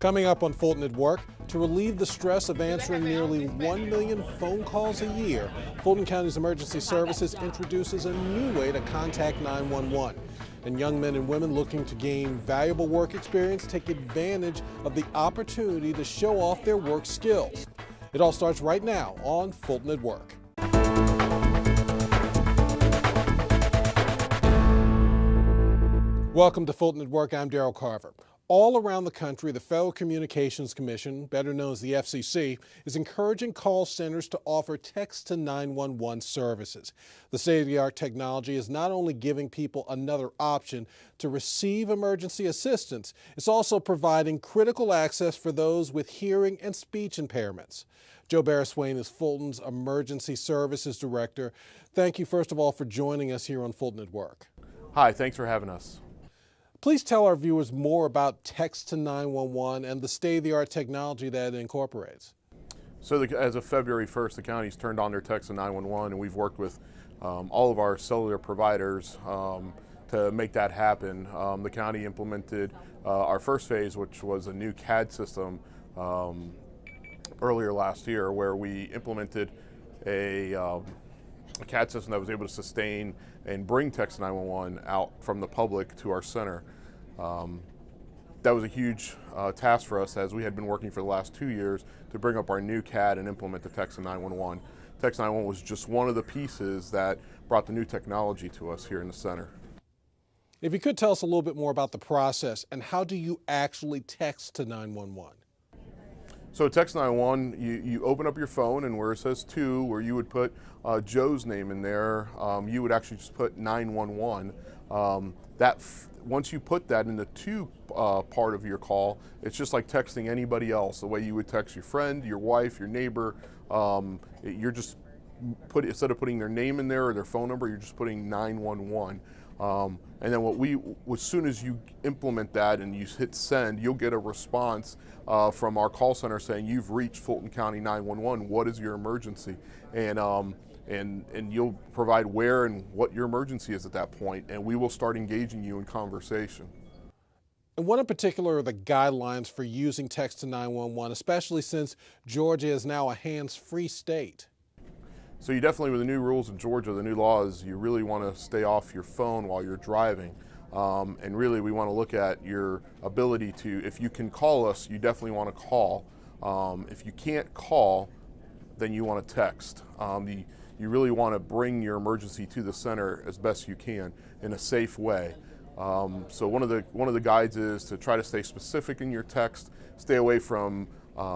Coming up on Fulton at Work, to relieve the stress of answering nearly 1 million phone calls a year, Fulton County's Emergency Services introduces a new way to contact 911. And young men and women looking to gain valuable work experience take advantage of the opportunity to show off their work skills. It all starts right now on Fulton at Work. Welcome to Fulton at Work. I'm Darrell Carver. All around the country, the Federal Communications Commission, better known as the FCC, is encouraging call centers to offer text to 911 services. The state-of-the-art technology is not only giving people another option to receive emergency assistance, it's also providing critical access for those with hearing and speech impairments. Joe Barriswain is Fulton's Emergency Services Director. Thank you, first of all, for joining us here on Fulton at Work. Hi, thanks for having us. Please tell our viewers more about text to 911 and the state-of-the-art technology that it incorporates. So as of February 1st, the county's turned on their text to 911, and we've worked with all of our cellular providers to make that happen. The county implemented our first phase, which was a new CAD system earlier last year, where we implemented a CAD system that was able to sustain and bring text 911 out from the public to our center. That was a huge task for us, as we had been working for the last 2 years to bring up our new CAD and implement the text 911. Text 911 was just one of the pieces that brought the new technology to us here in the center. If you could tell us a little bit more about the process and how do you actually text to 911? So text 911, you open up your phone, and where it says to, where you would put Joe's name in there, you would actually just put 911. Once you put that in the to part of your call, it's just like texting anybody else, the way you would text your friend, your wife, your neighbor. You're just instead of putting their name in there or their phone number, you're just putting 911. And then as soon as you implement that and you hit send, you'll get a response from our call center saying, "You've reached Fulton County 911. What is your emergency?" And you'll provide where and what your emergency is at that point, and we will start engaging you in conversation. And what in particular are the guidelines for using text to 911, especially since Georgia is now a hands-free state? So you definitely, with the new rules in Georgia, the new laws, you really want to stay off your phone while you're driving. And really we want to look at your ability to, if you can call us, you definitely want to call. If you can't call, then you want to text. You really want to bring your emergency to the center as best you can in a safe way. So one of the guides is to try to stay specific in your text, stay away from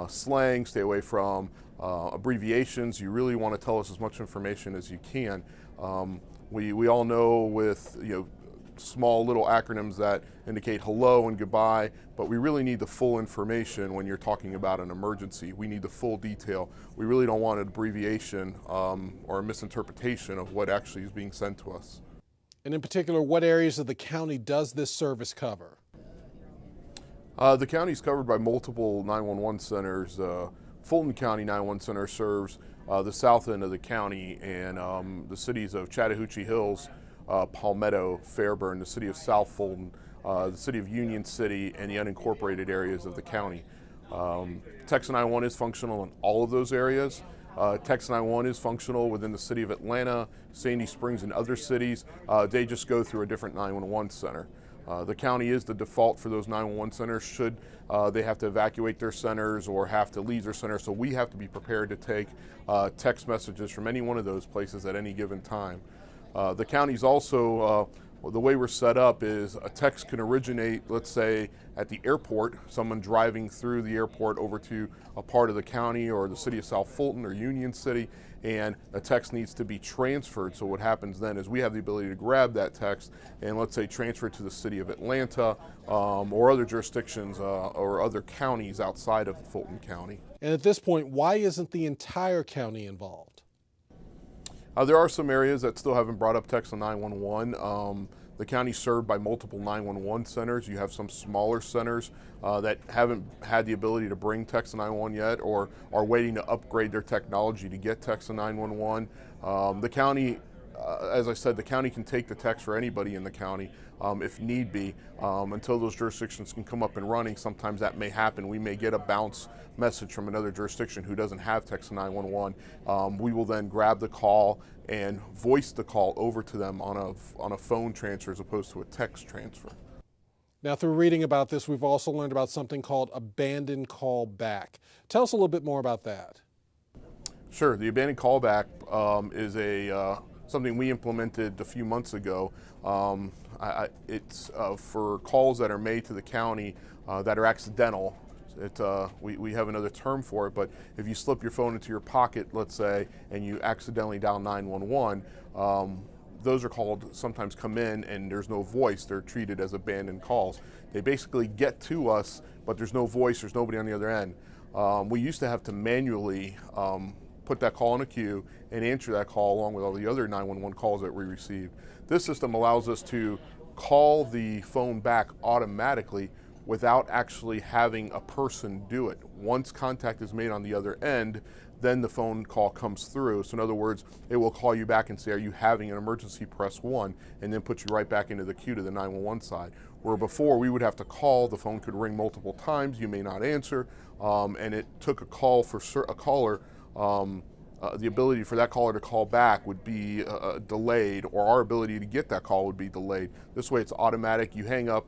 slang, stay away from abbreviations. You really want to tell us as much information as you can. We all know with small little acronyms that indicate hello and goodbye, but we really need the full information when you're talking about an emergency. We need the full detail. We really don't want an abbreviation or a misinterpretation of what actually is being sent to us. And in particular, what areas of the county does this service cover? The county is covered by multiple 911 centers. Fulton County 911 Center serves the south end of the county, and the cities of Chattahoochee Hills, Palmetto, Fairburn, the city of South Fulton, the city of Union City, and the unincorporated areas of the county. Text 911 is functional in all of those areas. Text 911 is functional within the city of Atlanta, Sandy Springs, and other cities. They just go through a different 911 center. The county is the default for those 911 centers should they have to evacuate their centers or have to leave their center, so we have to be prepared to take text messages from any one of those places at any given time. The county's also, the way we're set up is a text can originate, let's say, at the airport, someone driving through the airport over to a part of the county or the city of South Fulton or Union City, and a text needs to be transferred. So what happens then is we have the ability to grab that text and, let's say, transfer it to the city of Atlanta or other jurisdictions or other counties outside of Fulton County. And at this point, why isn't the entire county involved? There are some areas that still haven't brought up text on 911. The county's served by multiple 911 centers. You have some smaller centers that haven't had the ability to bring text to 911 yet, or are waiting to upgrade their technology to get text to 911. The county as I said, the county can take the text for anybody in the county if need be. Until those jurisdictions can come up and running, sometimes that may happen. We may get a bounce message from another jurisdiction who doesn't have text to 911. We will then grab the call and voice the call over to them on a phone transfer as opposed to a text transfer. Now, through reading about this, we've also learned about something called abandoned callback. Tell us a little bit more about that. Sure. The abandoned callback is something we implemented a few months ago. It's for calls that are made to the county that are accidental. We have another term for it, but if you slip your phone into your pocket, let's say, and you accidentally dial 911, those are called, sometimes come in and there's no voice. They're treated as abandoned calls. They basically get to us, but there's no voice, there's nobody on the other end. We used to have to manually put that call in a queue and answer that call along with all the other 911 calls that we received. This system allows us to call the phone back automatically without actually having a person do it. Once contact is made on the other end, then the phone call comes through. So in other words, it will call you back and say, are you having an emergency? Press 1, and then put you right back into the queue to the 911 side. Where before we would have to call, the phone could ring multiple times, you may not answer, and it took a call for a caller. The ability for that caller to call back would be delayed, or our ability to get that call would be delayed. This way it's automatic. You hang up,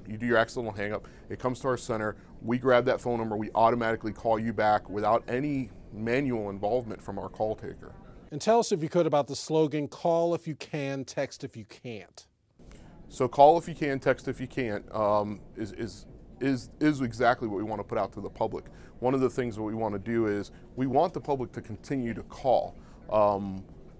you do your accidental hang up, it comes to our center, we grab that phone number, we automatically call you back without any manual involvement from our call taker. And tell us, if you could, about the slogan, call if you can, text if you can't. So call if you can, text if you can't is exactly what we want to put out to the public. One of the things that we want to do is we want the public to continue to call.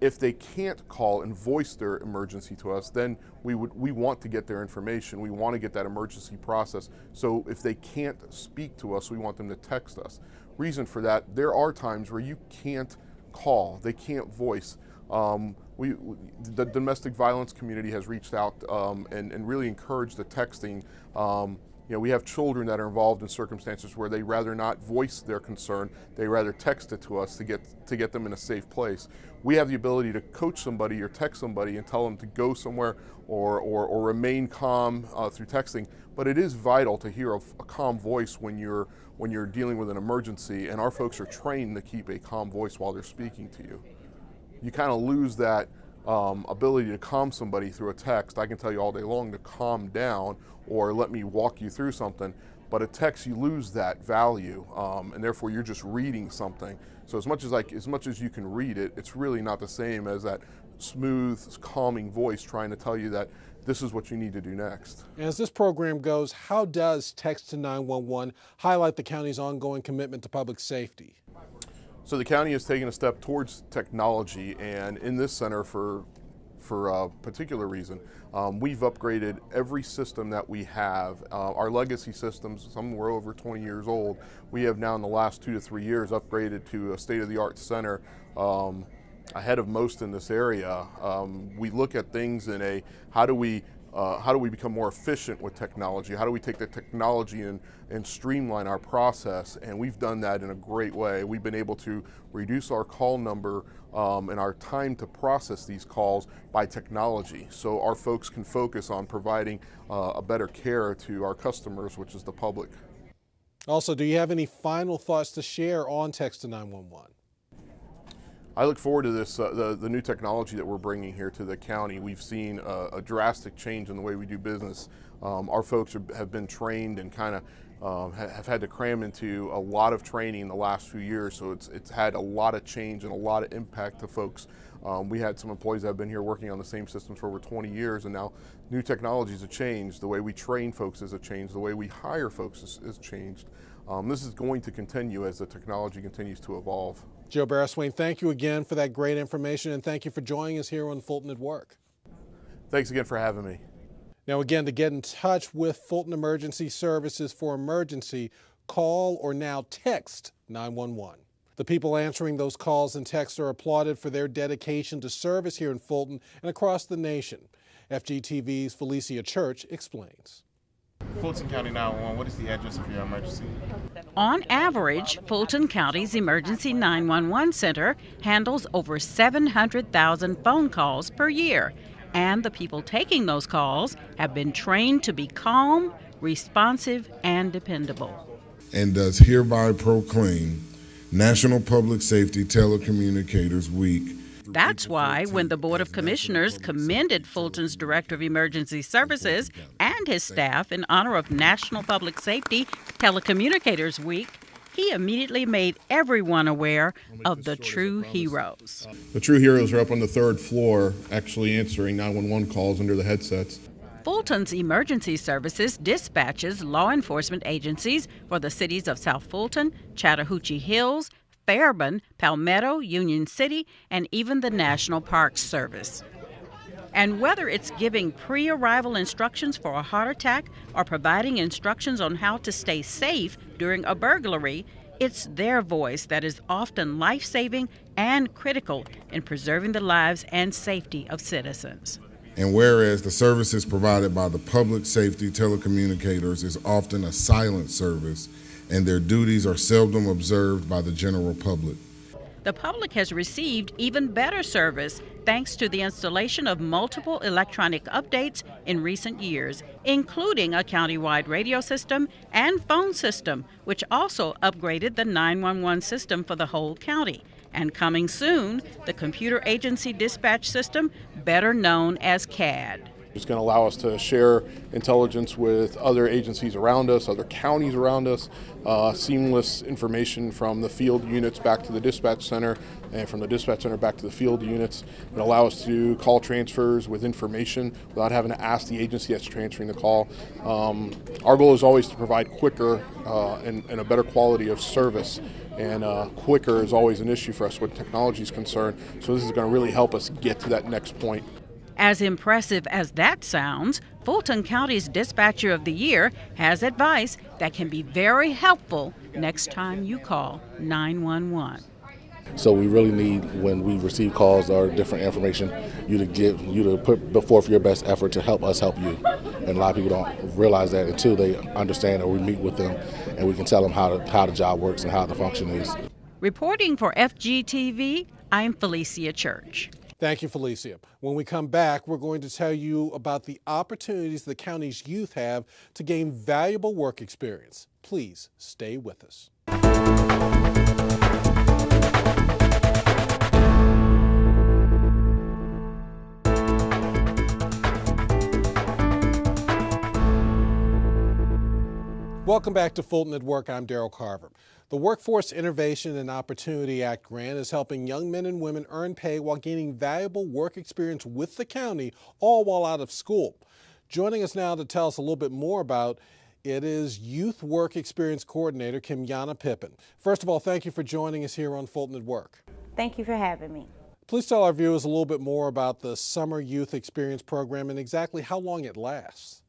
If they can't call and voice their emergency to us, then we want to get their information. We want to get that emergency process. So if they can't speak to us, we want them to text us. Reason for that, there are times where you can't call, they can't voice. The domestic violence community has reached out and really encouraged the texting. We have children that are involved in circumstances where they rather not voice their concern, they rather text it to us to get them in a safe place. We have the ability to coach somebody or text somebody and tell them to go somewhere or remain calm through texting. But it is vital to hear a calm voice when you're dealing with an emergency, and our folks are trained to keep a calm voice while they're speaking to you. You kind of lose that ability to calm somebody through a text. I can tell you all day long to calm down or let me walk you through something, but a text, you lose that value, and therefore you're just reading something. So as much as you can read it, it's really not the same as that smooth, calming voice trying to tell you that this is what you need to do next. As this program goes, how does Text to 911 highlight the county's ongoing commitment to public safety? So the county has taken a step towards technology, and in this center, for a particular reason, we've upgraded every system that we have. Our legacy systems, some were over 20 years old, we have now in the last 2 to 3 years upgraded to a state-of-the-art center ahead of most in this area. We look at things in a how do we become more efficient with technology? How do we take the technology and streamline our process? And we've done that in a great way. We've been able to reduce our call number and our time to process these calls by technology. So our folks can focus on providing a better care to our customers, which is the public. Also, do you have any final thoughts to share on Text to 911? I look forward to this, the new technology that we're bringing here to the county. We've seen a drastic change in the way we do business. Our folks have been trained and kind of have had to cram into a lot of training in the last few years, so it's had a lot of change and a lot of impact to folks. We had some employees that have been here working on the same systems for over 20 years, and now new technologies have changed. The way we train folks has changed. The way we hire folks has changed. This is going to continue as the technology continues to evolve. Joe Barraswain, thank you again for that great information, and thank you for joining us here on Fulton at Work. Thanks again for having me. Now again, to get in touch with Fulton Emergency Services for emergency, call or now text 911. The people answering those calls and texts are applauded for their dedication to service here in Fulton and across the nation. FGTV's Felicia Church explains. Fulton County 911, what is the address of your emergency? On average, Fulton County's Emergency 911 Center handles over 700,000 phone calls per year, and the people taking those calls have been trained to be calm, responsive, and dependable. And does hereby proclaim National Public Safety Telecommunicators Week. That's why when the Board of Commissioners commended Fulton's Director of Emergency Services and his staff in honor of National Public Safety Telecommunicators Week, he immediately made everyone aware of the true heroes. The true heroes are up on the third floor actually answering 911 calls under the headsets. Fulton's Emergency Services dispatches law enforcement agencies for the cities of South Fulton, Chattahoochee Hills, Fairburn, Palmetto, Union City, and even the National Parks Service. And whether it's giving pre-arrival instructions for a heart attack or providing instructions on how to stay safe during a burglary, it's their voice that is often life-saving and critical in preserving the lives and safety of citizens. And whereas the services provided by the public safety telecommunicators is often a silent service, and their duties are seldom observed by the general public. The public has received even better service thanks to the installation of multiple electronic updates in recent years, including a countywide radio system and phone system, which also upgraded the 911 system for the whole county. And coming soon, the Computer Agency Dispatch System, better known as CAD. It's going to allow us to share intelligence with other agencies around us, other counties around us, seamless information from the field units back to the dispatch center, and from the dispatch center back to the field units. It'll allow us to do call transfers with information without having to ask the agency that's transferring the call. Our goal is always to provide quicker and a better quality of service. And quicker is always an issue for us when technology is concerned. So this is going to really help us get to that next point. As impressive as that sounds, Fulton County's Dispatcher of the Year has advice that can be very helpful next time you call 911. So we really need, when we receive calls or different information, you to put forth your best effort to help us help you. And a lot of people don't realize that until they understand, or we meet with them and we can tell them how the job works and how the function is. Reporting for FGTV, I'm Felicia Church. Thank you, Felicia. When we come back, we're going to tell you about the opportunities the county's youth have to gain valuable work experience. Please stay with us. Welcome back to Fulton at Work. I'm Daryl Carver. The Workforce Innovation and Opportunity Act grant is helping young men and women earn pay while gaining valuable work experience with the county, all while out of school. Joining us now to tell us a little bit more about it is Youth Work Experience Coordinator Kimyana Pippin. First of all, thank you for joining us here on Fulton at Work. Thank you for having me. Please tell our viewers a little bit more about the Summer Youth Experience Program and exactly how long it lasts.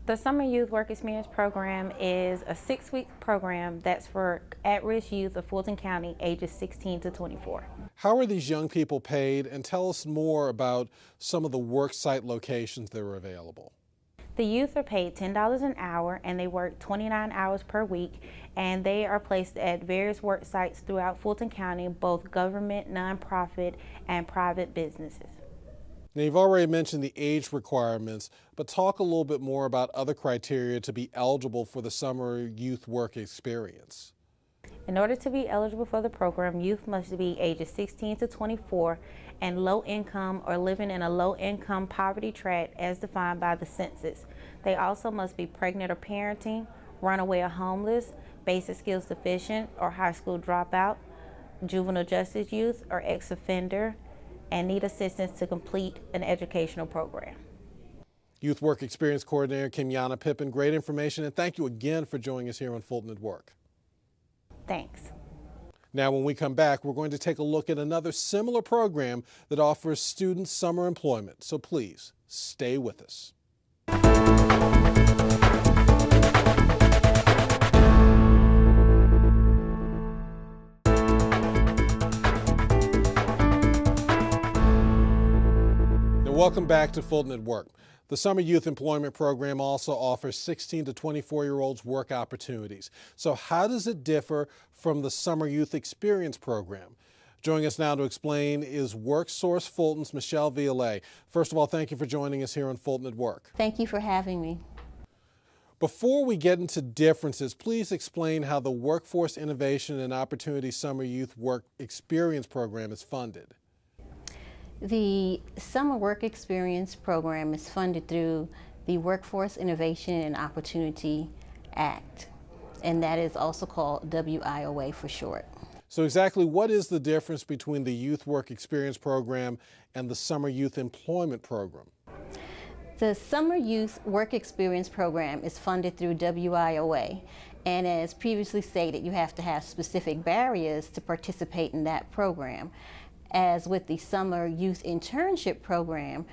The Summer Youth Work Experience Program is a 6-week program that's for at-risk youth of Fulton County ages 16 to 24. How are these young people paid? And tell us more about some of the work site locations that are available. The youth are paid $10 an hour and they work 29 hours per week, and they are placed at various work sites throughout Fulton County, both government, nonprofit, and private businesses. Now, you've already mentioned the age requirements, but talk a little bit more about other criteria to be eligible for the Summer Youth Work Experience. In order to be eligible for the program, youth must be ages 16 to 24 and low income or living in a low income poverty tract as defined by the census. They also must be pregnant or parenting, runaway or homeless, basic skills deficient or high school dropout, juvenile justice youth or ex-offender, and need assistance to complete an educational program. Youth Work Experience Coordinator Kimyana Pippin, great information, and thank you again for joining us here on Fulton at Work. Thanks. Now, when we come back, we're going to take a look at another similar program that offers students summer employment. So please stay with us. Welcome back to Fulton at Work. The Summer Youth Employment Program also offers 16 to 24-year-olds work opportunities. So how does it differ from the Summer Youth Experience Program? Joining us now to explain is WorkSource Fulton's Michelle Violet. First of all, thank you for joining us here on Fulton at Work. Thank you for having me. Before we get into differences, please explain how the Workforce Innovation and Opportunity Summer Youth Work Experience Program is funded. The Summer Work Experience Program is funded through the Workforce Innovation and Opportunity Act, and that is also called WIOA for short. So exactly what is the difference between the Youth Work Experience Program and the Summer Youth Employment Program? The Summer Youth Work Experience Program is funded through WIOA, and as previously stated, you have to have specific barriers to participate in that program. As with the Summer Youth Internship Program,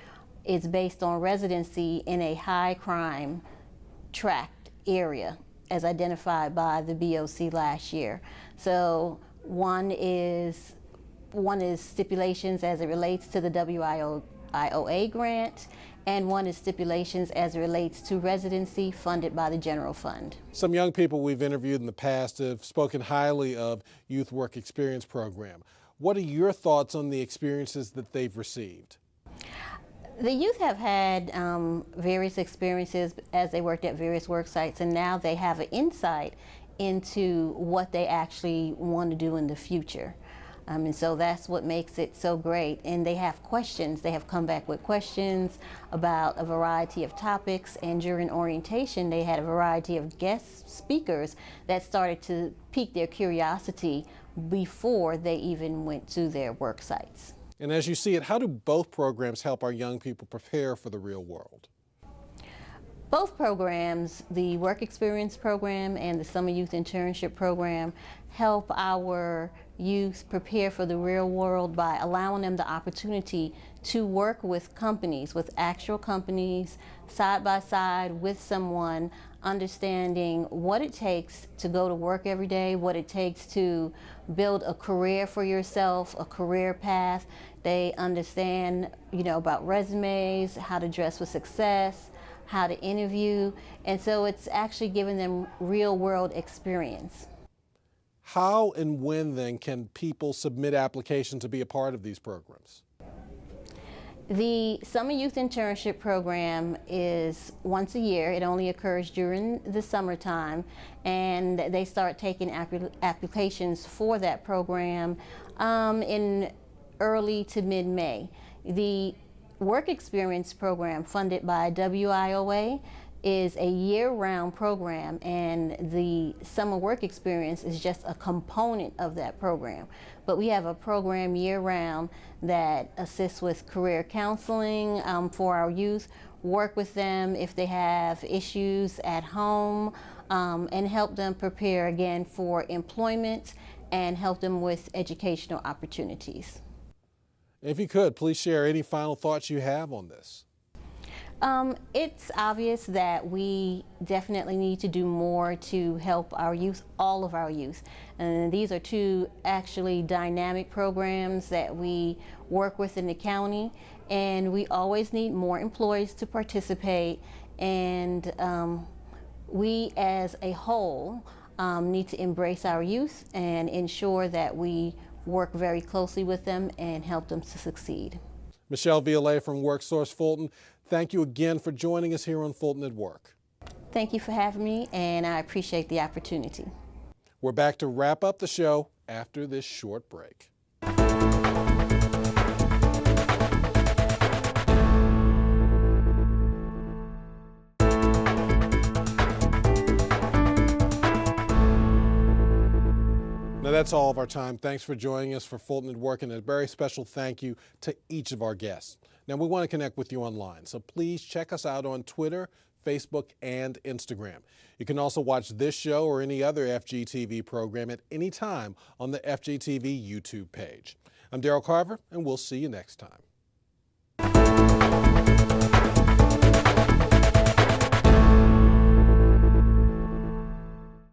it's based on residency in a high crime tract area as identified by the BOC last year. So one is stipulations as it relates to the WIOA grant, and one is stipulations as it relates to residency funded by the general fund. Some young people we've interviewed in the past have spoken highly of Youth Work Experience Program. What are your thoughts on the experiences that they've received? The youth have had various experiences as they worked at various work sites, and now they have an insight into what they actually want to do in the future. And so that's what makes it so great. And they have questions. They have come back with questions about a variety of topics, and during orientation they had a variety of guest speakers that started to pique their curiosity before they even went to their work sites. And as you see it, how do both programs help our young people prepare for the real world? Both programs, the Work Experience Program and the Summer Youth Internship Program, help our youth prepare for the real world by allowing them the opportunity to work with companies, with actual companies, side by side with someone, understanding what it takes to go to work every day, what it takes to build a career for yourself, a career path. They understand, about resumes, how to dress with success, how to interview, and so it's actually giving them real world experience. How and when then can people submit applications to be a part of these programs? The Summer Youth Internship Program is once a year. It only occurs during the summertime, and they start taking applications for that program in early to mid-May. The Work Experience Program, funded by WIOA, is a year-round program, and the Summer Work Experience is just a component of that program. But we have a program year-round that assists with career counseling for our youth, work with them if they have issues at home, and help them prepare again for employment and help them with educational opportunities. If you could, please share any final thoughts you have on this. It's obvious that we definitely need to do more to help our youth, all of our youth. And these are two actually dynamic programs that we work with in the county, and we always need more employees to participate, and we as a whole need to embrace our youth and ensure that we work very closely with them and help them to succeed. Michelle Violet from WorkSource Fulton, thank you again for joining us here on Fulton at Work. Thank you for having me, and I appreciate the opportunity. We're back to wrap up the show after this short break. Now that's all of our time. Thanks for joining us for Fulton at Work, and a very special thank you to each of our guests. Now we want to connect with you online, so please check us out on Twitter, Facebook, and Instagram. You can also watch this show or any other FGTV program at any time on the FGTV YouTube page. I'm Daryl Carver, and we'll see you next time.